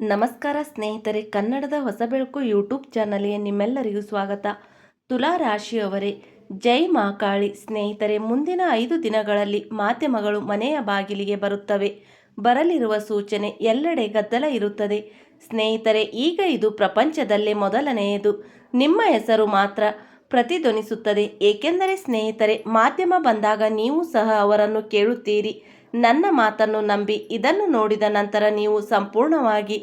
ನಮಸ್ಕಾರ ಸ್ನೇಹಿತರೆ, ಕನ್ನಡದ ಹೊಸಬೆಳಕು ಯೂಟ್ಯೂಬ್ ಚಾನಲ್ಗೆ ನಿಮ್ಮೆಲ್ಲರಿಗೂ ಸ್ವಾಗತ. ತುಲಾ ರಾಶಿಯವರೇ, ಜೈ ಮಹಾಕಾಳಿ. ಸ್ನೇಹಿತರೆ, ಮುಂದಿನ 5 ದಿನಗಳಲ್ಲಿ ಮಾಧ್ಯಮಗಳು ಮನೆಯ ಬಾಗಿಲಿಗೆ ಬರುತ್ತವೆ. ಬರಲಿರುವ ಸೂಚನೆ ಎಲ್ಲೆಡೆ ಗದ್ದಲ ಇರುತ್ತದೆ. ಸ್ನೇಹಿತರೆ, ಈಗ ಇದು ಪ್ರಪಂಚದಲ್ಲೇ ಮೊದಲನೆಯದು. ನಿಮ್ಮ ಹೆಸರು ಮಾತ್ರ ಪ್ರತಿಧ್ವನಿಸುತ್ತದೆ. ಏಕೆಂದರೆ ಸ್ನೇಹಿತರೆ, ಮಾಧ್ಯಮ ಬಂದಾಗ ನೀವು ಸಹ ಅವರನ್ನು ಕೇಳುತ್ತೀರಿ. ನನ್ನ ಮಾತನ್ನು ನಂಬಿ ಇದನ್ನು ನೋಡಿದ ನಂತರ ನೀವು ಸಂಪೂರ್ಣವಾಗಿ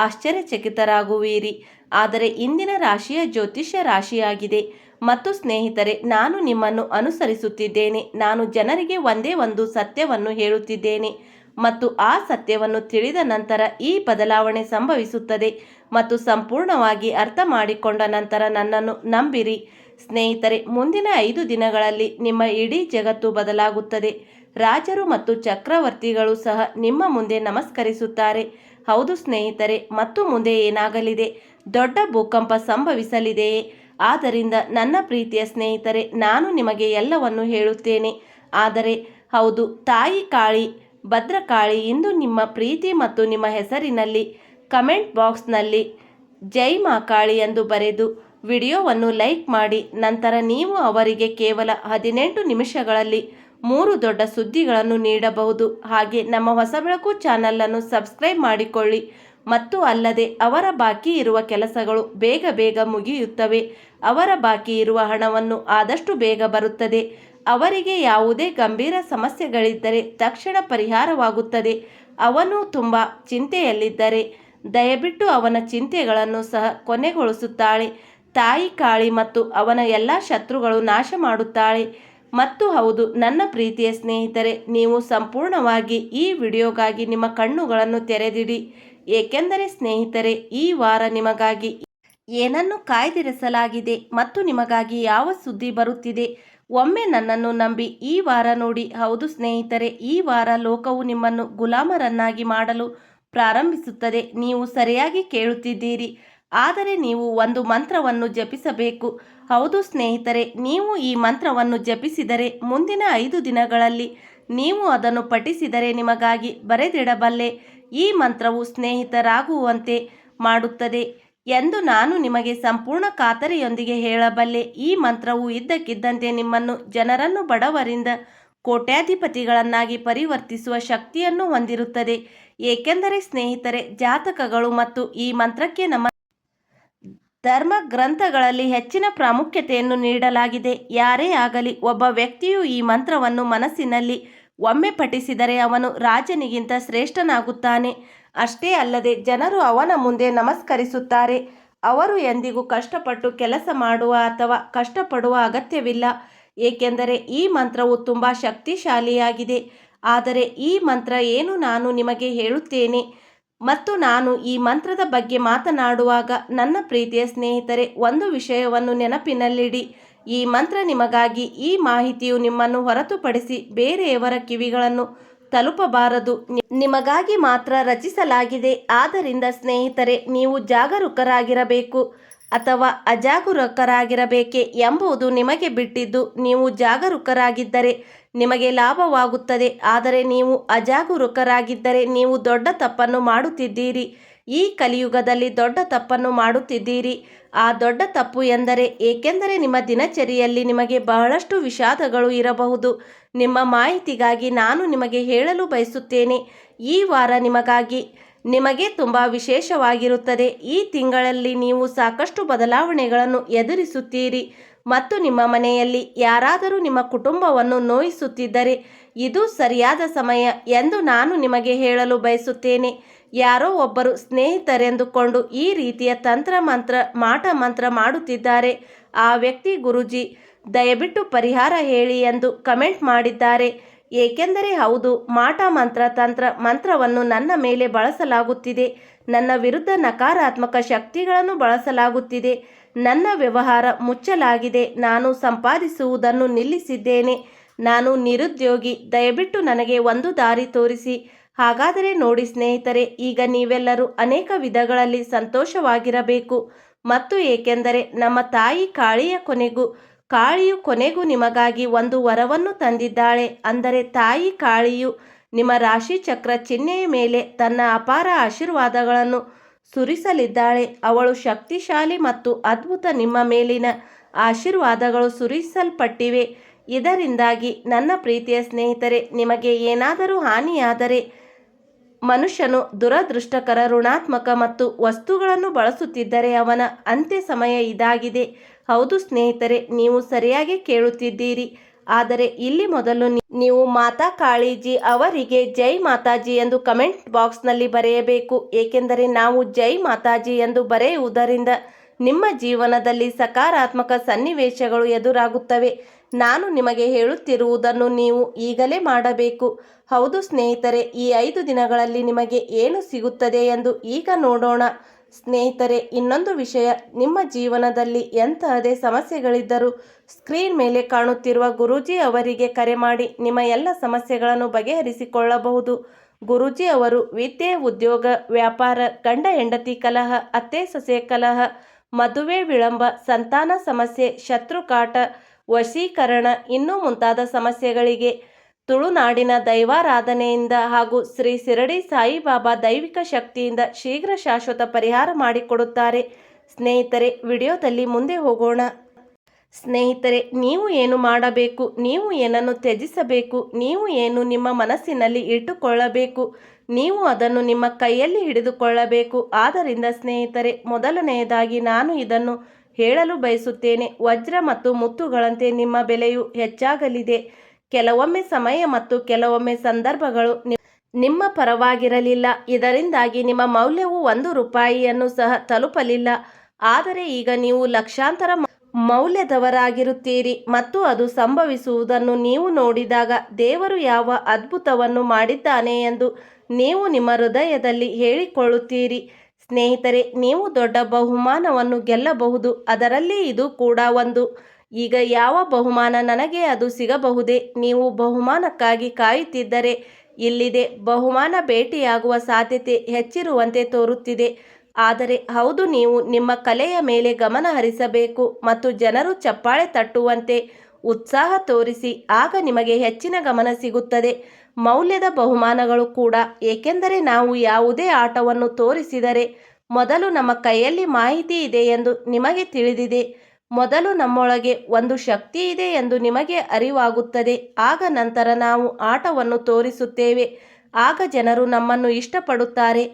ಆಶ್ಚರ್ಯಚಕಿತರಾಗುವಿರಿ. ಆದರೆ ಇಂದಿನ ರಾಶಿಯ ಜ್ಯೋತಿಷ್ಯ ರಾಶಿಯಾಗಿದೆ. ಮತ್ತು ಸ್ನೇಹಿತರೆ, ನಾನು ನಿಮ್ಮನ್ನು ಅನುಸರಿಸುತ್ತಿದ್ದೇನೆ. ನಾನು ಜನರಿಗೆ ಒಂದೇ ಒಂದು ಸತ್ಯವನ್ನು ಹೇಳುತ್ತಿದ್ದೇನೆ ಮತ್ತು ಆ ಸತ್ಯವನ್ನು ತಿಳಿದ ನಂತರ ಈ ಬದಲಾವಣೆ ಸಂಭವಿಸುತ್ತದೆ ಮತ್ತು ಸಂಪೂರ್ಣವಾಗಿ ಅರ್ಥ ಮಾಡಿಕೊಂಡ ನಂತರ ನನ್ನನ್ನು ನಂಬಿರಿ. ಸ್ನೇಹಿತರೆ, ಮುಂದಿನ 5 ದಿನಗಳಲ್ಲಿ ನಿಮ್ಮ ಇಡೀ ಜಗತ್ತು ಬದಲಾಗುತ್ತದೆ. ರಾಜರು ಮತ್ತು ಚಕ್ರವರ್ತಿಗಳು ಸಹ ನಿಮ್ಮ ಮುಂದೆ ನಮಸ್ಕರಿಸುತ್ತಾರೆ. ಹೌದು ಸ್ನೇಹಿತರೆ, ಮತ್ತು ಮುಂದೆ ಏನಾಗಲಿದೆ? ದೊಡ್ಡ ಭೂಕಂಪ ಸಂಭವಿಸಲಿದೆಯೇ? ಆದ್ದರಿಂದ ನನ್ನ ಪ್ರೀತಿಯ ಸ್ನೇಹಿತರೆ, ನಾನು ನಿಮಗೆ ಎಲ್ಲವನ್ನು ಹೇಳುತ್ತೇನೆ. ಆದರೆ ಹೌದು, ತಾಯಿ ಕಾಳಿ, ಭದ್ರಕಾಳಿ ಇಂದು ನಿಮ್ಮ ಪ್ರೀತಿ ಮತ್ತು ನಿಮ್ಮ ಹೆಸರಿನಲ್ಲಿ ಕಮೆಂಟ್ ಬಾಕ್ಸ್ನಲ್ಲಿ ಜೈ ಮಹಾಕಾಳಿ ಎಂದು ಬರೆದು ವಿಡಿಯೋವನ್ನು ಲೈಕ್ ಮಾಡಿ. ನಂತರ ನೀವು ಅವರಿಗೆ ಕೇವಲ 18 ನಿಮಿಷಗಳಲ್ಲಿ 3 ದೊಡ್ಡ ಸುದ್ದಿಗಳನ್ನು ನೀಡಬಹುದು. ಹಾಗೆ ನಮ್ಮ ಹೊಸಬೆಳಕು ಚಾನಲನ್ನು ಸಬ್ಸ್ಕ್ರೈಬ್ ಮಾಡಿಕೊಳ್ಳಿ. ಮತ್ತು ಅಲ್ಲದೆ ಅವರ ಬಾಕಿ ಇರುವ ಕೆಲಸಗಳು ಬೇಗ ಬೇಗ ಮುಗಿಯುತ್ತವೆ. ಅವರ ಬಾಕಿ ಇರುವ ಹಣವನ್ನು ಆದಷ್ಟು ಬೇಗ ಬರುತ್ತದೆ. ಅವರಿಗೆ ಯಾವುದೇ ಗಂಭೀರ ಸಮಸ್ಯೆಗಳಿದ್ದರೆ ತಕ್ಷಣ ಪರಿಹಾರವಾಗುತ್ತದೆ. ಅವನು ತುಂಬ ಚಿಂತೆಯಲ್ಲಿದ್ದರೆ ದಯವಿಟ್ಟು ಅವನ ಚಿಂತೆಗಳನ್ನು ಸಹ ಕೊನೆಗೊಳಿಸುತ್ತಾಳೆ ತಾಯಿ ಕಾಳಿ ಮತ್ತು ಅವನ ಎಲ್ಲ ಶತ್ರುಗಳು ನಾಶ ಮಾಡುತ್ತಾಳೆ. ಮತ್ತು ಹೌದು ನನ್ನ ಪ್ರೀತಿಯ ಸ್ನೇಹಿತರೆ, ನೀವು ಸಂಪೂರ್ಣವಾಗಿ ಈ ವಿಡಿಯೋಗಾಗಿ ನಿಮ್ಮ ಕಣ್ಣುಗಳನ್ನು ತೆರೆದಿಡಿ. ಏಕೆಂದರೆ ಸ್ನೇಹಿತರೆ, ಈ ವಾರ ನಿಮಗಾಗಿ ಏನನ್ನು ಕಾಯ್ದಿರಿಸಲಾಗಿದೆ ಮತ್ತು ನಿಮಗಾಗಿ ಯಾವ ಸುದ್ದಿ ಬರುತ್ತಿದೆ. ಒಮ್ಮೆ ನನ್ನನ್ನು ನಂಬಿ ಈ ವಾರ ನೋಡಿ. ಹೌದು ಸ್ನೇಹಿತರೆ, ಈ ವಾರ ಲೋಕವು ನಿಮ್ಮನ್ನು ಗುಲಾಮರನ್ನಾಗಿ ಮಾಡಲು ಪ್ರಾರಂಭಿಸುತ್ತದೆ. ನೀವು ಸರಿಯಾಗಿ ಕೇಳುತ್ತಿದ್ದೀರಿ. ಆದರೆ ನೀವು ಒಂದು ಮಂತ್ರವನ್ನು ಜಪಿಸಬೇಕು. ಹೌದು ಸ್ನೇಹಿತರೆ, ನೀವು ಈ ಮಂತ್ರವನ್ನು ಜಪಿಸಿದರೆ ಮುಂದಿನ 5 ದಿನಗಳಲ್ಲಿ ನೀವು ಅದನ್ನು ಪಠಿಸಿದರೆ ನಿಮಗಾಗಿ ಬರೆದಿಡಬಲ್ಲೆ. ಈ ಮಂತ್ರವು ಸ್ನೇಹಿತರಾಗುವಂತೆ ಮಾಡುತ್ತದೆ ಎಂದು ನಾನು ನಿಮಗೆ ಸಂಪೂರ್ಣ ಖಾತರಿಯೊಂದಿಗೆ ಹೇಳಬಲ್ಲೆ. ಈ ಮಂತ್ರವು ಇದ್ದಕ್ಕಿದ್ದಂತೆ ನಿಮ್ಮನ್ನು ಜನರನ್ನು ಬಡವರಿಂದ ಕೋಟ್ಯಾಧಿಪತಿಗಳನ್ನಾಗಿ ಪರಿವರ್ತಿಸುವ ಶಕ್ತಿಯನ್ನು ಹೊಂದಿರುತ್ತದೆ. ಏಕೆಂದರೆ ಸ್ನೇಹಿತರೆ, ಜಾತಕಗಳು ಮತ್ತು ಈ ಮಂತ್ರಕ್ಕೆ ನಮ್ಮ ಧರ್ಮ ಗ್ರಂಥಗಳಲ್ಲಿ ಹೆಚ್ಚಿನ ಪ್ರಾಮುಖ್ಯತೆಯನ್ನು ನೀಡಲಾಗಿದೆ. ಯಾರೇ ಆಗಲಿ, ಒಬ್ಬ ವ್ಯಕ್ತಿಯು ಈ ಮಂತ್ರವನ್ನು ಮನಸ್ಸಿನಲ್ಲಿ ಒಮ್ಮೆ ಪಠಿಸಿದರೆ ಅವನು ರಾಜನಿಗಿಂತ ಶ್ರೇಷ್ಠನಾಗುತ್ತಾನೆ. ಅಷ್ಟೇ ಅಲ್ಲದೆ ಜನರು ಅವನ ಮುಂದೆ ನಮಸ್ಕರಿಸುತ್ತಾರೆ. ಅವರು ಎಂದಿಗೂ ಕಷ್ಟಪಟ್ಟು ಕೆಲಸ ಮಾಡುವ ಅಥವಾ ಕಷ್ಟಪಡುವ ಅಗತ್ಯವಿಲ್ಲ. ಏಕೆಂದರೆ ಈ ಮಂತ್ರವು ತುಂಬ ಶಕ್ತಿಶಾಲಿಯಾಗಿದೆ. ಆದರೆ ಈ ಮಂತ್ರ ಏನು ನಾನು ನಿಮಗೆ ಹೇಳುತ್ತೇನೆ. ಮತ್ತು ನಾನು ಈ ಮಂತ್ರದ ಬಗ್ಗೆ ಮಾತನಾಡುವಾಗ ನನ್ನ ಪ್ರೀತಿಯ ಸ್ನೇಹಿತರೆ, ಒಂದು ವಿಷಯವನ್ನು ನೆನಪಿನಲ್ಲಿಡಿ. ಈ ಮಂತ್ರ ನಿಮಗಾಗಿ. ಈ ಮಾಹಿತಿಯು ನಿಮ್ಮನ್ನು ಹೊರತುಪಡಿಸಿ ಬೇರೆಯವರ ಕಿವಿಗಳನ್ನು ತಲುಪಬಾರದು. ನಿಮಗಾಗಿ ಮಾತ್ರ ರಚಿಸಲಾಗಿದೆ. ಆದ್ದರಿಂದ ಸ್ನೇಹಿತರೆ, ನೀವು ಜಾಗರೂಕರಾಗಿರಬೇಕು ಅಥವಾ ಅಜಾಗರೂಕರಾಗಿರಬೇಕೆ ಎಂಬುದು ನಿಮಗೆ ಬಿಟ್ಟಿದ್ದು. ನೀವು ಜಾಗರೂಕರಾಗಿದ್ದರೆ ನಿಮಗೆ ಲಾಭವಾಗುತ್ತದೆ. ಆದರೆ ನೀವು ಅಜಾಗರೂಕರಾಗಿದ್ದರೆ ನೀವು ದೊಡ್ಡ ತಪ್ಪನ್ನು ಮಾಡುತ್ತಿದ್ದೀರಿ. ಈ ಕಲಿಯುಗದಲ್ಲಿ ದೊಡ್ಡ ತಪ್ಪನ್ನು ಮಾಡುತ್ತಿದ್ದೀರಿ. ಆ ದೊಡ್ಡ ತಪ್ಪು ಎಂದರೆ, ಏಕೆಂದರೆ ನಿಮ್ಮ ದಿನಚರಿಯಲ್ಲಿ ನಿಮಗೆ ಬಹಳಷ್ಟು ವಿಷಾದಗಳು ಇರಬಹುದು. ನಿಮ್ಮ ಮಾಹಿತಿಗಾಗಿ ನಾನು ನಿಮಗೆ ಹೇಳಲು ಬಯಸುತ್ತೇನೆ, ಈ ವಾರ ನಿಮಗೆ ತುಂಬ ವಿಶೇಷವಾಗಿರುತ್ತದೆ. ಈ ತಿಂಗಳಲ್ಲಿ ನೀವು ಸಾಕಷ್ಟು ಬದಲಾವಣೆಗಳನ್ನು ಎದುರಿಸುತ್ತೀರಿ ಮತ್ತು ನಿಮ್ಮ ಮನೆಯಲ್ಲಿ ಯಾರಾದರೂ ನಿಮ್ಮ ಕುಟುಂಬವನ್ನು ನೋಯಿಸುತ್ತಿದ್ದರೆ ಇದು ಸರಿಯಾದ ಸಮಯ ಎಂದು ನಾನು ನಿಮಗೆ ಹೇಳಲು ಬಯಸುತ್ತೇನೆ. ಯಾರೋ ಒಬ್ಬರು ಸ್ನೇಹಿತರೆಂದುಕೊಂಡು ಈ ರೀತಿಯ ಮಾಟ ಮಂತ್ರ ಮಾಡುತ್ತಿದ್ದಾರೆ. ಆ ವ್ಯಕ್ತಿ ಗುರೂಜಿ ದಯವಿಟ್ಟು ಪರಿಹಾರ ಹೇಳಿ ಎಂದು ಕಮೆಂಟ್ ಮಾಡಿದ್ದಾರೆ. ಏಕೆಂದರೆ ಹೌದು, ಮಾಟ ಮಂತ್ರವನ್ನು ನನ್ನ ಮೇಲೆ ಬಳಸಲಾಗುತ್ತಿದೆ. ನನ್ನ ವಿರುದ್ಧ ನಕಾರಾತ್ಮಕ ಶಕ್ತಿಗಳನ್ನು ಬಳಸಲಾಗುತ್ತಿದೆ. ನನ್ನ ವ್ಯವಹಾರ ಮುಚ್ಚಲಾಗಿದೆ. ನಾನು ಸಂಪಾದಿಸುವುದನ್ನು ನಿಲ್ಲಿಸಿದ್ದೇನೆ. ನಾನು ನಿರುದ್ಯೋಗಿ. ದಯವಿಟ್ಟು ನನಗೆ ಒಂದು ದಾರಿ ತೋರಿಸಿ. ಹಾಗಾದರೆ ನೋಡಿ ಸ್ನೇಹಿತರೆ, ಈಗ ನೀವೆಲ್ಲರೂ ಅನೇಕ ವಿಧಗಳಲ್ಲಿ ಸಂತೋಷವಾಗಿರಬೇಕು. ಮತ್ತು ಏಕೆಂದರೆ ನಮ್ಮ ತಾಯಿ ಕಾಳಿಯು ಕೊನೆಗೂ ನಿಮಗಾಗಿ ಒಂದು ವರವನ್ನು ತಂದಿದ್ದಾಳೆ. ಅಂದರೆ ತಾಯಿ ಕಾಳಿಯು ನಿಮ್ಮ ರಾಶಿ ಚಕ್ರ ಚಿಹ್ನೆಯ ಮೇಲೆ ತನ್ನ ಅಪಾರ ಆಶೀರ್ವಾದಗಳನ್ನು ಸುರಿಸಲಿದ್ದಾಳೆ. ಅವಳು ಶಕ್ತಿಶಾಲಿ ಮತ್ತು ಅದ್ಭುತ. ನಿಮ್ಮ ಮೇಲಿನ ಆಶೀರ್ವಾದಗಳು ಸುರಿಸಲ್ಪಟ್ಟಿವೆ. ಇದರಿಂದಾಗಿ ನನ್ನ ಪ್ರೀತಿಯ ಸ್ನೇಹಿತರೆ, ನಿಮಗೆ ಏನಾದರೂ ಹಾನಿಯಾದರೆ ಮನುಷ್ಯನು ದುರದೃಷ್ಟಕರ, ಋಣಾತ್ಮಕ ಮತ್ತು ವಸ್ತುಗಳನ್ನು ಬಳಸುತ್ತಿದ್ದರೆ ಅವನ ಅಂತ್ಯ ಸಮಯ ಇದಾಗಿದೆ. ಹೌದು ಸ್ನೇಹಿತರೆ, ನೀವು ಸರಿಯಾಗಿ ಕೇಳುತ್ತಿದ್ದೀರಿ. ಆದರೆ ಇಲ್ಲಿ ಮೊದಲು ನೀವು ಮಾತಾ ಕಾಳೀಜಿ ಅವರಿಗೆ ಜೈ ಮಾತಾಜಿ ಎಂದು ಕಮೆಂಟ್ ಬಾಕ್ಸ್ನಲ್ಲಿ ಬರೆಯಬೇಕು. ಏಕೆಂದರೆ ನಾವು ಜೈ ಮಾತಾಜಿ ಎಂದು ಬರೆಯುವುದರಿಂದ ನಿಮ್ಮ ಜೀವನದಲ್ಲಿ ಸಕಾರಾತ್ಮಕ ಸನ್ನಿವೇಶಗಳು ಎದುರಾಗುತ್ತವೆ. ನಾನು ನಿಮಗೆ ಹೇಳುತ್ತಿರುವುದನ್ನು ನೀವು ಈಗಲೇ ಮಾಡಬೇಕು. ಹೌದು ಸ್ನೇಹಿತರೆ, ಈ 5 ದಿನಗಳಲ್ಲಿ ನಿಮಗೆ ಏನು ಸಿಗುತ್ತದೆ ಎಂದು ಈಗ ನೋಡೋಣ. ಸ್ನೇಹಿತರೆ, ಇನ್ನೊಂದು ವಿಷಯ, ನಿಮ್ಮ ಜೀವನದಲ್ಲಿ ಎಂತಹದೇ ಸಮಸ್ಯೆಗಳಿದ್ದರೂ ಸ್ಕ್ರೀನ್ ಮೇಲೆ ಕಾಣುತ್ತಿರುವ ಗುರೂಜಿ ಅವರಿಗೆ ಕರೆ ಮಾಡಿ ನಿಮ್ಮ ಎಲ್ಲ ಸಮಸ್ಯೆಗಳನ್ನು ಬಗೆಹರಿಸಿಕೊಳ್ಳಬಹುದು. ಗುರೂಜಿ ಅವರು ವಿದ್ಯೆ, ಉದ್ಯೋಗ, ವ್ಯಾಪಾರ, ಗಂಡ ಹೆಂಡತಿ ಕಲಹ, ಅತ್ತೆ ಸೊಸೆ ಕಲಹ, ಮದುವೆ ವಿಳಂಬ, ಸಂತಾನ ಸಮಸ್ಯೆ, ಶತ್ರುಕಾಟ, ವಶೀಕರಣ ಇನ್ನೂ ಮುಂತಾದ ಸಮಸ್ಯೆಗಳಿಗೆ ತುಳುನಾಡಿನ ದೈವಾರಾಧನೆಯಿಂದ ಹಾಗೂ ಶ್ರೀ ಶಿರಡಿ ಸಾಯಿಬಾಬಾ ದೈವಿಕ ಶಕ್ತಿಯಿಂದ ಶೀಘ್ರ ಶಾಶ್ವತ ಪರಿಹಾರ ಮಾಡಿಕೊಡುತ್ತಾರೆ. ಸ್ನೇಹಿತರೆ, ವಿಡಿಯೋದಲ್ಲಿ ಮುಂದೆ ಹೋಗೋಣ. ಸ್ನೇಹಿತರೆ, ನೀವು ಏನು ಮಾಡಬೇಕು, ನೀವು ಏನನ್ನು ತ್ಯಜಿಸಬೇಕು, ನೀವು ಏನು ನಿಮ್ಮ ಮನಸ್ಸಿನಲ್ಲಿ ಇಟ್ಟುಕೊಳ್ಳಬೇಕು, ನೀವು ಅದನ್ನು ನಿಮ್ಮ ಕೈಯಲ್ಲಿ ಹಿಡಿದುಕೊಳ್ಳಬೇಕು. ಆದ್ದರಿಂದ ಸ್ನೇಹಿತರೆ, ಮೊದಲನೆಯದಾಗಿ ನಾನು ಇದನ್ನು ಹೇಳಲು ಬಯಸುತ್ತೇನೆ. ವಜ್ರ ಮತ್ತು ಮುತ್ತುಗಳಂತೆ ನಿಮ್ಮ ಬೆಲೆಯು ಹೆಚ್ಚಾಗಲಿದೆ. ಕೆಲವೊಮ್ಮೆ ಸಮಯ ಮತ್ತು ಕೆಲವೊಮ್ಮೆ ಸಂದರ್ಭಗಳು ನಿಮ್ಮ ಪರವಾಗಿರಲಿಲ್ಲ. ಇದರಿಂದಾಗಿ ನಿಮ್ಮ ಮೌಲ್ಯವು 1 ರೂಪಾಯಿಯನ್ನು ಸಹ ತಲುಪಲಿಲ್ಲ. ಆದರೆ ಈಗ ನೀವು ಲಕ್ಷಾಂತರ ಮೌಲ್ಯದವರಾಗಿರುತ್ತೀರಿ ಮತ್ತು ಅದು ಸಂಭವಿಸುವುದನ್ನು ನೀವು ನೋಡಿದಾಗ ದೇವರು ಯಾವ ಅದ್ಭುತವನ್ನು ಮಾಡಿದ್ದಾನೆ ಎಂದು ನೀವು ನಿಮ್ಮ ಹೃದಯದಲ್ಲಿ ಹೇಳಿಕೊಳ್ಳುತ್ತೀರಿ. ಸ್ನೇಹಿತರೆ, ನೀವು ದೊಡ್ಡ ಬಹುಮಾನವನ್ನು ಗೆಲ್ಲಬಹುದು. ಅದರಲ್ಲಿ ಇದು ಕೂಡ ಒಂದು. ಈಗ ಯಾವ ಬಹುಮಾನ ನನಗೆ ಅದು ಸಿಗಬಹುದೇ? ನೀವು ಬಹುಮಾನಕ್ಕಾಗಿ ಕಾಯುತ್ತಿದ್ದರೆ ಇಲ್ಲಿದೆ. ಬಹುಮಾನ ಭೇಟಿಯಾಗುವ ಸಾಧ್ಯತೆ ಹೆಚ್ಚಿರುವಂತೆ ತೋರುತ್ತಿದೆ. ಆದರೆ ಹೌದು, ನೀವು ನಿಮ್ಮ ಕಲೆಯ ಮೇಲೆ ಗಮನ ಹರಿಸಬೇಕು ಮತ್ತು ಜನರು ಚಪ್ಪಾಳೆ ತಟ್ಟುವಂತೆ ಉತ್ಸಾಹ ತೋರಿಸಿ. ಆಗ ನಿಮಗೆ ಹೆಚ್ಚಿನ ಗಮನ ಸಿಗುತ್ತದೆ. ಮೌಲ್ಯದ ಬಹುಮಾನಗಳು ಕೂಡ. ಏಕೆಂದರೆ ನಾವು ಯಾವುದೇ ಆಟವನ್ನು ತೋರಿಸಿದರೆ ಮೊದಲು ನಮ್ಮ ಕೈಯಲ್ಲಿ ಮಾಹಿತಿ ಇದೆ ಎಂದು ನಿಮಗೆ ತಿಳಿದಿದೆ. ಮೊದಲು ನಮ್ಮೊಳಗೆ ಒಂದು ಶಕ್ತಿ ಇದೆ ಎಂದು ನಿಮಗೆ ಅರಿವಾಗುತ್ತದೆ. ಆಗ ನಂತರ ನಾವು ಆಟವನ್ನು ತೋರಿಸುತ್ತೇವೆ. ಆಗ ಜನರು ನಮ್ಮನ್ನು ಇಷ್ಟಪಡುತ್ತಾರೆ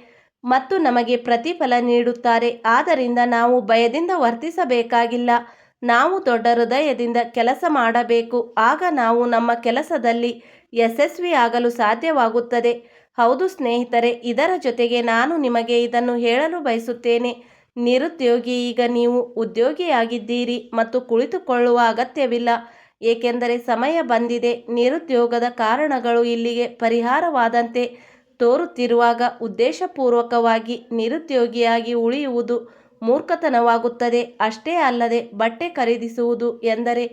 ಮತ್ತು ನಮಗೆ ಪ್ರತಿಫಲ ನೀಡುತ್ತಾರೆ. ಆದ್ದರಿಂದ ನಾವು ಭಯದಿಂದ ವರ್ತಿಸಬೇಕಾಗಿಲ್ಲ. ನಾವು ದೊಡ್ಡ ಹೃದಯದಿಂದ ಕೆಲಸ ಮಾಡಬೇಕು. ಆಗ ನಾವು ನಮ್ಮ ಕೆಲಸದಲ್ಲಿ ಯಶಸ್ವಿಯಾಗಲು ಸಾಧ್ಯವಾಗುತ್ತದೆ. ಹೌದು ಸ್ನೇಹಿತರೆ, ಇದರ ಜೊತೆಗೆ ನಾನು ನಿಮಗೆ ಇದನ್ನು ಹೇಳಲು ಬಯಸುತ್ತೇನೆ. ನಿರುದ್ಯೋಗಿ, ಈಗ ನೀವು ಉದ್ಯೋಗಿಯಾಗಿದ್ದೀರಿ ಮತ್ತು ಕುಳಿತುಕೊಳ್ಳುವ ಅಗತ್ಯವಿಲ್ಲ. ಏಕೆಂದರೆ ಸಮಯ ಬಂದಿದೆ. ನಿರುದ್ಯೋಗದ ಕಾರಣಗಳು ಇಲ್ಲಿಗೆ ಪರಿಹಾರವಾದಂತೆ ತೋರುತ್ತಿರುವಾಗ ಉದ್ದೇಶಪೂರ್ವಕವಾಗಿ ನಿರುದ್ಯೋಗಿಯಾಗಿ ಉಳಿಯುವುದು ಮೂರ್ಖತನವಾಗುತ್ತದೆ. ಅಷ್ಟೇ ಅಲ್ಲದೆ ಬಟ್ಟೆ ಖರೀದಿಸುವುದು ಎಂದರೆ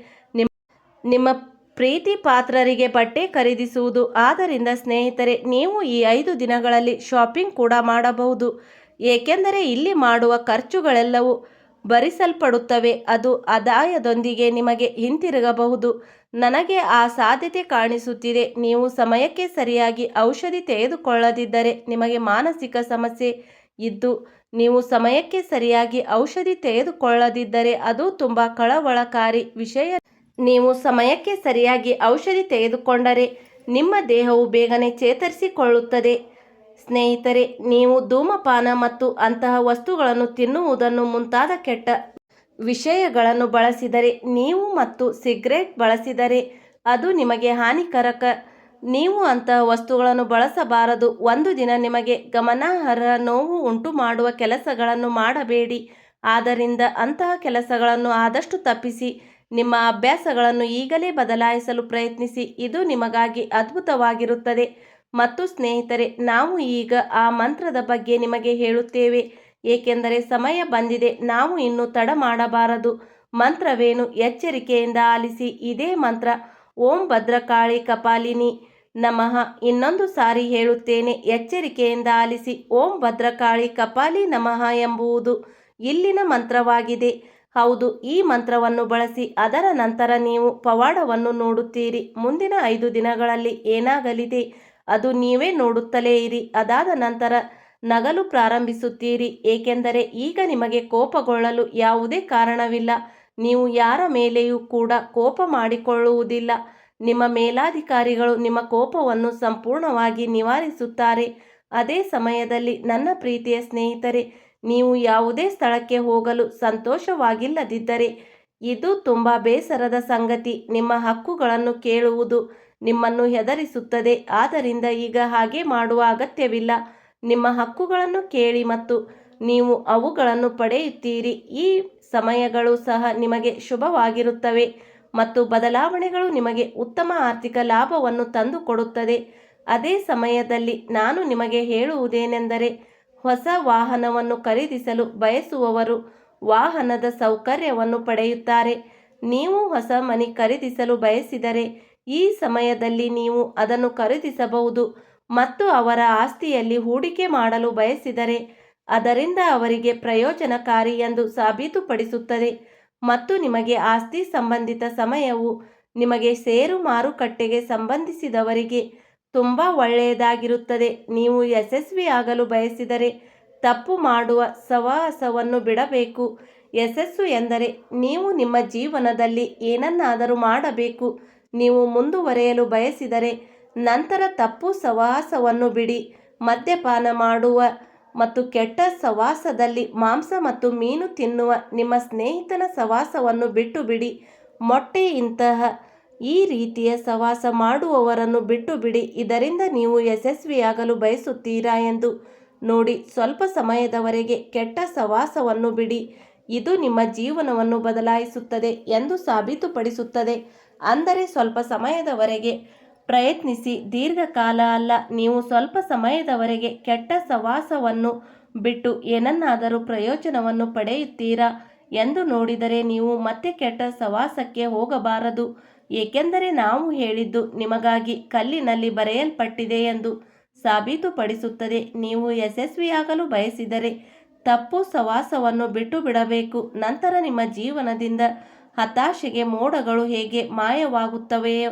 ನಿಮ್ಮ ಪ್ರೀತಿ ಪಾತ್ರರಿಗೆ ಬಟ್ಟೆ ಖರೀದಿಸುವುದು. ಆದ್ದರಿಂದ ಸ್ನೇಹಿತರೆ, ನೀವು ಈ 5 ದಿನಗಳಲ್ಲಿ ಶಾಪಿಂಗ್ ಕೂಡ ಮಾಡಬಹುದು. ಏಕೆಂದರೆ ಇಲ್ಲಿ ಮಾಡುವ ಖರ್ಚುಗಳೆಲ್ಲವೂ ಭರಿಸಲ್ಪಡುತ್ತವೆ. ಅದು ಆದಾಯದೊಂದಿಗೆ ನಿಮಗೆ ಹಿಂತಿರುಗಬಹುದು. ನನಗೆ ಆ ಸಾಧ್ಯತೆ ಕಾಣಿಸುತ್ತಿದೆ. ನೀವು ಸಮಯಕ್ಕೆ ಸರಿಯಾಗಿ ಔಷಧಿ ತೆಗೆದುಕೊಳ್ಳದಿದ್ದರೆ ನಿಮಗೆ ಮಾನಸಿಕ ಸಮಸ್ಯೆ ಇದ್ದು, ನೀವು ಸಮಯಕ್ಕೆ ಸರಿಯಾಗಿ ಔಷಧಿ ತೆಗೆದುಕೊಳ್ಳದಿದ್ದರೆ ಅದು ತುಂಬ ಕಳವಳಕಾರಿ ವಿಷಯ. ನೀವು ಸಮಯಕ್ಕೆ ಸರಿಯಾಗಿ ಔಷಧಿ ತೆಗೆದುಕೊಂಡರೆ ನಿಮ್ಮ ದೇಹವು ಬೇಗನೆ ಚೇತರಿಸಿಕೊಳ್ಳುತ್ತದೆ. ಸ್ನೇಹಿತರೆ, ನೀವು ಧೂಮಪಾನ ಮತ್ತು ಅಂತಹ ವಸ್ತುಗಳನ್ನು ತಿನ್ನುವುದನ್ನು ಮುಂತಾದ ಕೆಟ್ಟ ವಿಷಯಗಳನ್ನು ಬಳಸಿದರೆ, ನೀವು ಮತ್ತು ಸಿಗರೇಟ್ ಬಳಸಿದರೆ ಅದು ನಿಮಗೆ ಹಾನಿಕಾರಕ. ನೀವು ಅಂತಹ ವಸ್ತುಗಳನ್ನು ಬಳಸಬಾರದು. ಒಂದು ದಿನ ನಿಮಗೆ ಗಮನಾರ್ಹ ನೋವು ಉಂಟು ಮಾಡುವ ಕೆಲಸಗಳನ್ನು ಮಾಡಬೇಡಿ. ಆದ್ದರಿಂದ ಅಂತಹ ಕೆಲಸಗಳನ್ನು ಆದಷ್ಟು ತಪ್ಪಿಸಿ. ನಿಮ್ಮ ಅಭ್ಯಾಸಗಳನ್ನು ಈಗಲೇ ಬದಲಾಯಿಸಲು ಪ್ರಯತ್ನಿಸಿ. ಇದು ನಿಮಗಾಗಿ ಅದ್ಭುತವಾಗಿರುತ್ತದೆ. ಮತ್ತು ಸ್ನೇಹಿತರೆ, ನಾವು ಈಗ ಆ ಮಂತ್ರದ ಬಗ್ಗೆ ನಿಮಗೆ ಹೇಳುತ್ತೇವೆ. ಏಕೆಂದರೆ ಸಮಯ ಬಂದಿದೆ. ನಾವು ಇನ್ನು ತಡ ಮಾಡಬಾರದು. ಮಂತ್ರವೇನು? ಎಚ್ಚರಿಕೆಯಿಂದ ಆಲಿಸಿ. ಇದೇ ಮಂತ್ರ. ಓಂ ಭದ್ರಕಾಳಿ ಕಪಾಲಿನಿ ನಮಃ. ಇನ್ನೊಂದು ಸಾರಿ ಹೇಳುತ್ತೇನೆ, ಎಚ್ಚರಿಕೆಯಿಂದ ಆಲಿಸಿ. ಓಂ ಭದ್ರಕಾಳಿ ಕಪಾಲಿ ನಮಃ ಎಂಬುದು ಇಲ್ಲಿನ ಮಂತ್ರವಾಗಿದೆ. ಹೌದು, ಈ ಮಂತ್ರವನ್ನು ಬಳಸಿ. ಅದರ ನಂತರ ನೀವು ಪವಾಡವನ್ನು ನೋಡುತ್ತೀರಿ. ಮುಂದಿನ 5 ದಿನಗಳಲ್ಲಿ ಏನಾಗಲಿದೆ ಅದು ನೀವೇ ನೋಡುತ್ತಲೇ ಇರಿ. ಅದಾದ ನಂತರ ನಗಲು ಪ್ರಾರಂಭಿಸುತ್ತೀರಿ, ಏಕೆಂದರೆ ಈಗ ನಿಮಗೆ ಕೋಪಗೊಳ್ಳಲು ಯಾವುದೇ ಕಾರಣವಿಲ್ಲ. ನೀವು ಯಾರ ಮೇಲೆಯೂ ಕೂಡ ಕೋಪ ಮಾಡಿಕೊಳ್ಳುವುದಿಲ್ಲ. ನಿಮ್ಮ ಮೇಲಾಧಿಕಾರಿಗಳು ನಿಮ್ಮ ಕೋಪವನ್ನು ಸಂಪೂರ್ಣವಾಗಿ ನಿವಾರಿಸುತ್ತಾರೆ. ಅದೇ ಸಮಯದಲ್ಲಿ ನನ್ನ ಪ್ರೀತಿಯ ಸ್ನೇಹಿತರೆ, ನೀವು ಯಾವುದೇ ಸ್ಥಳಕ್ಕೆ ಹೋಗಲು ಸಂತೋಷವಾಗಿಲ್ಲದಿದ್ದರೆ ಇದು ತುಂಬ ಬೇಸರದ ಸಂಗತಿ. ನಿಮ್ಮ ಹಕ್ಕುಗಳನ್ನು ಕೇಳುವುದು ನಿಮ್ಮನ್ನು ಹೆದರಿಸುತ್ತದೆ. ಆದ್ದರಿಂದ ಈಗ ಹಾಗೆ ಮಾಡುವ ಅಗತ್ಯವಿಲ್ಲ. ನಿಮ್ಮ ಹಕ್ಕುಗಳನ್ನು ಕೇಳಿ ಮತ್ತು ನೀವು ಅವುಗಳನ್ನು ಪಡೆಯುತ್ತೀರಿ. ಈ ಸಮಯಗಳು ಸಹ ನಿಮಗೆ ಶುಭವಾಗಿರುತ್ತವೆ ಮತ್ತು ಬದಲಾವಣೆಗಳು ನಿಮಗೆ ಉತ್ತಮ ಆರ್ಥಿಕ ಲಾಭವನ್ನು ತಂದುಕೊಡುತ್ತದೆ. ಅದೇ ಸಮಯದಲ್ಲಿ ನಾನು ನಿಮಗೆ ಹೇಳುವುದೇನೆಂದರೆ, ಹೊಸ ವಾಹನವನ್ನು ಖರೀದಿಸಲು ಬಯಸುವವರು ವಾಹನದ ಸೌಕರ್ಯವನ್ನು ಪಡೆಯುತ್ತಾರೆ. ನೀವು ಹೊಸ ಮನೆ ಖರೀದಿಸಲು ಬಯಸಿದರೆ ಈ ಸಮಯದಲ್ಲಿ ನೀವು ಅದನ್ನು ಖರೀದಿಸಬಹುದು ಮತ್ತು ಅವರ ಆಸ್ತಿಯಲ್ಲಿ ಹೂಡಿಕೆ ಮಾಡಲು ಬಯಸಿದರೆ ಅದರಿಂದ ಅವರಿಗೆ ಪ್ರಯೋಜನಕಾರಿ ಎಂದು ಸಾಬೀತುಪಡಿಸುತ್ತದೆ. ಮತ್ತು ನಿಮಗೆ ಆಸ್ತಿ ಸಂಬಂಧಿತ ಸಮಯವು ನಿಮಗೆ ಷೇರು ಮಾರುಕಟ್ಟೆಗೆ ಸಂಬಂಧಿಸಿದವರಿಗೆ ತುಂಬ ಒಳ್ಳೆಯದಾಗಿರುತ್ತದೆ. ನೀವು ಯಶಸ್ವಿಯಾಗಲು ಬಯಸಿದರೆ ತಪ್ಪು ಮಾಡುವ ಸಹವಾಸವನ್ನು ಬಿಡಬೇಕು. ಯಶಸ್ಸು ಎಂದರೆ ನೀವು ನಿಮ್ಮ ಜೀವನದಲ್ಲಿ ಏನನ್ನಾದರೂ ಮಾಡಬೇಕು. ನೀವು ಮುಂದುವರಿಯಲು ಬಯಸಿದರೆ ನಂತರ ತಪ್ಪು ಸಹವಾಸವನ್ನು ಬಿಡಿ. ಮದ್ಯಪಾನ ಮಾಡುವ ಮತ್ತು ಕೆಟ್ಟ ಸಹವಾಸದಲ್ಲಿ ಮಾಂಸ ಮತ್ತು ಮೀನು ತಿನ್ನುವ ನಿಮ್ಮ ಸ್ನೇಹಿತನ ಸಹವಾಸವನ್ನು ಬಿಟ್ಟು ಬಿಡಿ. ಮೊಟ್ಟೆಯಂತಹ ಈ ರೀತಿಯ ಸಹವಾಸ ಮಾಡುವವರನ್ನು ಬಿಟ್ಟು ಬಿಡಿ. ಇದರಿಂದ ನೀವು ಯಶಸ್ವಿಯಾಗಲು ಬಯಸುತ್ತೀರಾ ಎಂದು ನೋಡಿ. ಸ್ವಲ್ಪ ಸಮಯದವರೆಗೆ ಕೆಟ್ಟ ಸಹವಾಸವನ್ನು ಬಿಡಿ. ಇದು ನಿಮ್ಮ ಜೀವನವನ್ನು ಬದಲಾಯಿಸುತ್ತದೆ ಎಂದು ಸಾಬೀತುಪಡಿಸುತ್ತದೆ. ಅಂದರೆ ಸ್ವಲ್ಪ ಸಮಯದವರೆಗೆ ಪ್ರಯತ್ನಿಸಿ, ದೀರ್ಘಕಾಲ ಅಲ್ಲ. ನೀವು ಸ್ವಲ್ಪ ಸಮಯದವರೆಗೆ ಕೆಟ್ಟ ಸಹವಾಸವನ್ನು ಬಿಟ್ಟು ಏನನ್ನಾದರೂ ಪ್ರಯೋಜನವನ್ನು ಪಡೆಯುತ್ತೀರಾ ಎಂದು ನೋಡಿದರೆ ನೀವು ಮತ್ತೆ ಕೆಟ್ಟ ಸಹವಾಸಕ್ಕೆ ಹೋಗಬಾರದು. ಏಕೆಂದರೆ ನಾವು ಹೇಳಿದ್ದು ನಿಮಗಾಗಿ ಕಲ್ಲಿನಲ್ಲಿ ಬರೆಯಲ್ಪಟ್ಟಿದೆ ಎಂದು ಸಾಬೀತುಪಡಿಸುತ್ತದೆ. ನೀವು ಯಶಸ್ವಿಯಾಗಲು ಬಯಸಿದರೆ ತಪ್ಪು ಸಹವಾಸವನ್ನು ಬಿಟ್ಟು ಬಿಡಬೇಕು. ನಂತರ ನಿಮ್ಮ ಜೀವನದಿಂದ ಹತಾಶೆಗೆ ಮೋಡಗಳು ಹೇಗೆ ಮಾಯವಾಗುತ್ತವೆಯೋ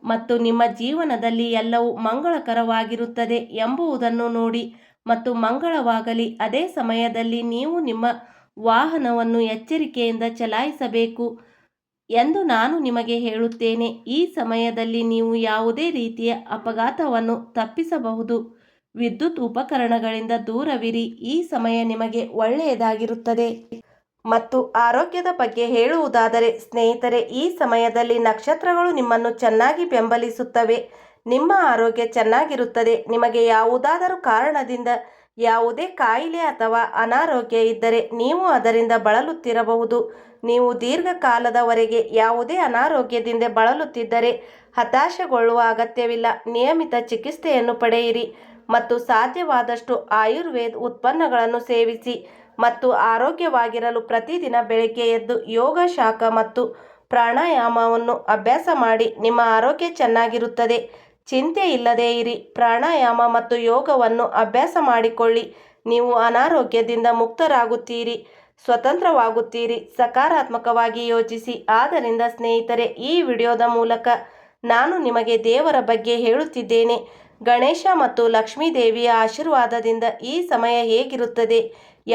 ಮತ್ತು ನಿಮ್ಮ ಜೀವನದಲ್ಲಿ ಎಲ್ಲವೂ ಮಂಗಳಕರವಾಗಿರುತ್ತದೆ ಎಂಬುದನ್ನು ನೋಡಿ ಮತ್ತು ಮಂಗಳವಾಗಲಿ. ಅದೇ ಸಮಯದಲ್ಲಿ ನೀವು ನಿಮ್ಮ ವಾಹನವನ್ನು ಎಚ್ಚರಿಕೆಯಿಂದ ಚಲಾಯಿಸಬೇಕು ಎಂದು ನಾನು ನಿಮಗೆ ಹೇಳುತ್ತೇನೆ. ಈ ಸಮಯದಲ್ಲಿ ನೀವು ಯಾವುದೇ ರೀತಿಯ ಅಪಘಾತವನ್ನು ತಪ್ಪಿಸಬಹುದು. ವಿದ್ಯುತ್ ಉಪಕರಣಗಳಿಂದ ದೂರವಿರಿ. ಈ ಸಮಯ ನಿಮಗೆ ಒಳ್ಳೆಯದಾಗಿರುತ್ತದೆ. ಮತ್ತು ಆರೋಗ್ಯದ ಬಗ್ಗೆ ಹೇಳುವುದಾದರೆ ಸ್ನೇಹಿತರೆ, ಈ ಸಮಯದಲ್ಲಿ ನಕ್ಷತ್ರಗಳು ನಿಮ್ಮನ್ನು ಚೆನ್ನಾಗಿ ಬೆಂಬಲಿಸುತ್ತವೆ. ನಿಮ್ಮ ಆರೋಗ್ಯ ಚೆನ್ನಾಗಿರುತ್ತದೆ. ನಿಮಗೆ ಯಾವುದಾದರೂ ಕಾರಣದಿಂದ ಯಾವುದೇ ಕಾಯಿಲೆ ಅಥವಾ ಅನಾರೋಗ್ಯ ಇದ್ದರೆ ನೀವು ಅದರಿಂದ ಬಳಲುತ್ತಿರಬಹುದು. ನೀವು ದೀರ್ಘಕಾಲದವರೆಗೆ ಯಾವುದೇ ಅನಾರೋಗ್ಯದಿಂದ ಬಳಲುತ್ತಿದ್ದರೆ ಹತಾಶೆಗೊಳ್ಳುವ ಅಗತ್ಯವಿಲ್ಲ. ನಿಯಮಿತ ಚಿಕಿತ್ಸೆಯನ್ನು ಪಡೆಯಿರಿ ಮತ್ತು ಸಾಧ್ಯವಾದಷ್ಟು ಆಯುರ್ವೇದ ಉತ್ಪನ್ನಗಳನ್ನು ಸೇವಿಸಿ ಮತ್ತು ಆರೋಗ್ಯವಾಗಿರಲು ಪ್ರತಿದಿನ ಬೆಳಗ್ಗೆ ಎದ್ದು ಯೋಗ, ಶಾಖ ಮತ್ತು ಪ್ರಾಣಾಯಾಮವನ್ನು ಅಭ್ಯಾಸ ಮಾಡಿ. ನಿಮ್ಮ ಆರೋಗ್ಯ ಚೆನ್ನಾಗಿರುತ್ತದೆ. ಚಿಂತೆ ಇಲ್ಲದೇ ಇರಿ. ಪ್ರಾಣಾಯಾಮ ಮತ್ತು ಯೋಗವನ್ನು ಅಭ್ಯಾಸ ಮಾಡಿಕೊಳ್ಳಿ. ನೀವು ಅನಾರೋಗ್ಯದಿಂದ ಮುಕ್ತರಾಗುತ್ತೀರಿ, ಸ್ವತಂತ್ರವಾಗುತ್ತೀರಿ. ಸಕಾರಾತ್ಮಕವಾಗಿ ಯೋಚಿಸಿ. ಆದ್ದರಿಂದ ಸ್ನೇಹಿತರೆ, ಈ ವಿಡಿಯೋದ ಮೂಲಕ ನಾನು ನಿಮಗೆ ದೇವರ ಬಗ್ಗೆ ಹೇಳುತ್ತಿದ್ದೇನೆ. ಗಣೇಶ ಮತ್ತು ಲಕ್ಷ್ಮೀ ದೇವಿಯ ಆಶೀರ್ವಾದದಿಂದ ಈ ಸಮಯ ಹೇಗಿರುತ್ತದೆ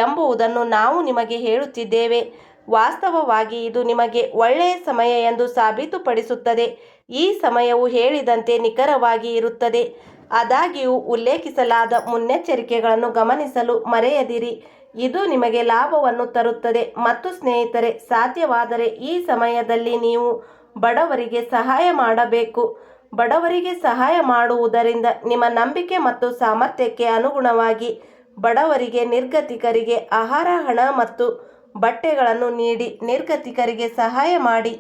ಎಂಬುದನ್ನು ನಾವು ನಿಮಗೆ ಹೇಳುತ್ತಿದ್ದೇವೆ. ವಾಸ್ತವವಾಗಿ ಇದು ನಿಮಗೆ ಒಳ್ಳೆಯ ಸಮಯ ಎಂದು ಸಾಬೀತುಪಡಿಸುತ್ತದೆ. ಈ ಸಮಯವು ಹೇಳಿದಂತೆ ನಿಖರವಾಗಿ ಇರುತ್ತದೆ. ಆದಾಗ್ಯೂ ಉಲ್ಲೇಖಿಸಲಾದ ಮುನ್ನೆಚ್ಚರಿಕೆಗಳನ್ನು ಗಮನಿಸಲು ಮರೆಯದಿರಿ. ಇದು ನಿಮಗೆ ಲಾಭವನ್ನು ತರುತ್ತದೆ. ಮತ್ತು ಸ್ನೇಹಿತರೆ, ಸಾಧ್ಯವಾದರೆ ಈ ಸಮಯದಲ್ಲಿ ನೀವು ಬಡವರಿಗೆ ಸಹಾಯ ಮಾಡಬೇಕು. ಬಡವರಿಗೆ ಸಹಾಯ ಮಾಡುವುದರಿಂದ ನಿಮ್ಮ ನಂಬಿಕೆ ಮತ್ತು ಸಾಮರ್ಥ್ಯಕ್ಕೆ ಅನುಗುಣವಾಗಿ ಬಡವರಿಗೆ, ನಿರ್ಗತಿಕರಿಗೆ ಆಹಾರ, ಹಣ ಮತ್ತು ಬಟ್ಟೆಗಳನ್ನು ನೀಡಿ ನಿರ್ಗತಿಕರಿಗೆ ಸಹಾಯ ಮಾಡಿ.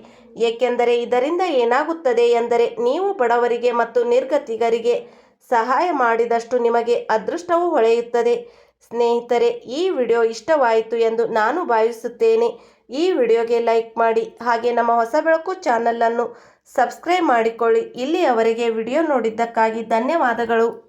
ಏಕೆಂದರೆ ಇದರಿಂದ ಏನಾಗುತ್ತದೆ ಎಂದರೆ ನೀವು ಬಡವರಿಗೆ ಮತ್ತು ನಿರ್ಗತಿಕರಿಗೆ ಸಹಾಯ ಮಾಡಿದಷ್ಟು ನಿಮಗೆ ಅದೃಷ್ಟವು ಹೊಳೆಯುತ್ತದೆ. ಸ್ನೇಹಿತರೆ, ಈ ವಿಡಿಯೋ ಇಷ್ಟವಾಯಿತು ಎಂದು ನಾನು ಭಾವಿಸುತ್ತೇನೆ. ಈ ವಿಡಿಯೋಗೆ ಲೈಕ್ ಮಾಡಿ. ಹಾಗೆ ನಮ್ಮ ಹೊಸ ಬೆಳಕು ಚಾನಲನ್ನು ಸಬ್ಸ್ಕ್ರೈಬ್ ಮಾಡಿಕೊಳ್ಳಿ. ಇಲ್ಲಿಯವರೆಗೆ ವಿಡಿಯೋ ನೋಡಿದ್ದಕ್ಕಾಗಿ ಧನ್ಯವಾದಗಳು.